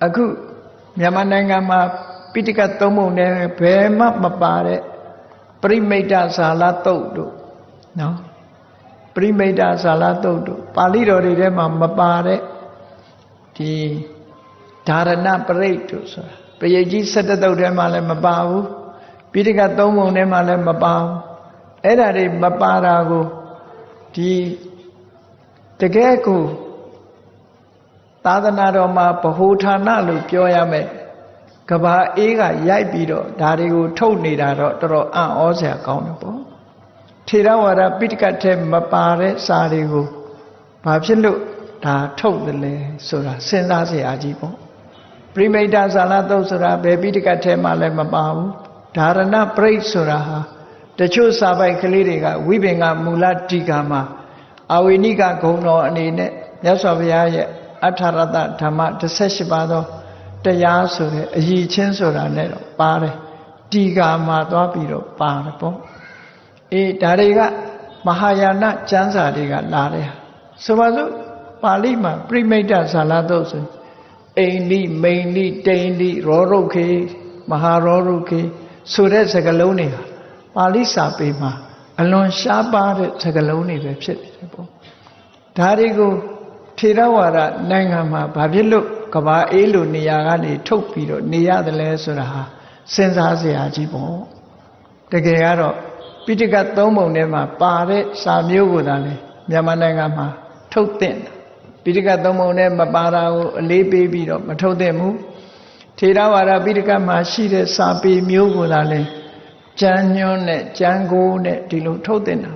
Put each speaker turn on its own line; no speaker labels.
အခုမြန်မာနိုင်ငံမှာပိဋကတ်သုံးပုံနဲ့ဘယ်မှမပါတဲ့ပရိမိတ်တဇာလတုတ်တို့နော်ပရိမိတ်တဇာလတုတ်တို့ပါဠိတော်တွေထဲမှာမပါတဲ့ဒီဓာရဏပရိတ်တို့ဆိုတာပရိတ်ကြီး17တုတ်ထဲမှာလည်းမပါဘူးပိဋကတ်သုံးပုံထဲမှာလည်းမပါဘူးအဲ့ဒါတွေမပါတာကိုဒီတကယ်ကိုသာသနာတော်မှာဗဟုဌာနလို့ပြောရမယ်ကဘာအေးကရိုက်ပြီးတော့ဒါတွေကိုထုတ်နေတာတော့တော်တော်အံ့ဩစရာကောင်းတယ်ပေါ့ထေရဝါဒပိဋကတ်ထဲမပါတဲ့စာတွေကိုဘာဖြစ်လို့ဒါထုတ်တယ်လဲဆိုတာစဉ်းစားစရာကြီးပေါ့ပရိမိတ်တဇာလသုတ်ဆိုတာဘယ်ပိဋကတ်ထဲမှာလည်းမပါဘူးဓာရဏပရိတ်ဆိုတာဟာတချို့စာပိုက်ကလေးတွေကဝိပင်္ဂမူလတိကာမှာအဝိနိကဂုံတော်အနေနဲ့မြတ်စွာဘုရားရဲ့အထာရတဓမ္မ18ပါးသောတရားဆိုတဲ့အရည်ချင်းဆိုတာနဲ့တော့ပါတယ်တီကာမှာသွားပြီးတော့ပါတယ်ပေါ့အေးဒါတွေကမဟာယာနကျမ်းစာတွေကလာတယ်ဆိုပါစို့ပါဠိမှာပရိမိတ်တဇာလသုတ်ဆိုအိန္ဒိမိန်ဒိတိန္ဒိရောရုခေမဟာရောရုခေဆိုတဲ့စကားလုံးတွေဟာပါဠိစာပေမှာအလွန်ရှားပါတဲ့စကားလုံးတွေပဲဖြစ်နေတယ်ပေါ့ဒါတွေကိုထေရဝါဒနိုင်ငံမှာဘာဖြစ်လို့ကဘာအေးလိုနေရာကနေထုတ်ပြီးတော့နေရတယ်လဲဆိုတာဟာစဉ်းစားစရာကြီးပေါ့တကယ်ကတော့ပိဋကတ်သုံးပုံထဲမှာပါတဲ့စာမျိုးကိုသာလေမြန်မာနိုင်ငံမှာထုတ်သင့်တာပိဋကတ်သုံးပုံထဲမပါတာကိုအလေးပေးပြီးတော့မထုတ်သင့်ဘူးထေရဝါဒပိဋကတ်မှာရှိတဲ့စာပေမျိုးကိုသာလေကျမ်းညွှန်းနဲ့ကျမ်းကိုနဲ့ဒီလိုထုတ်သင့်တာ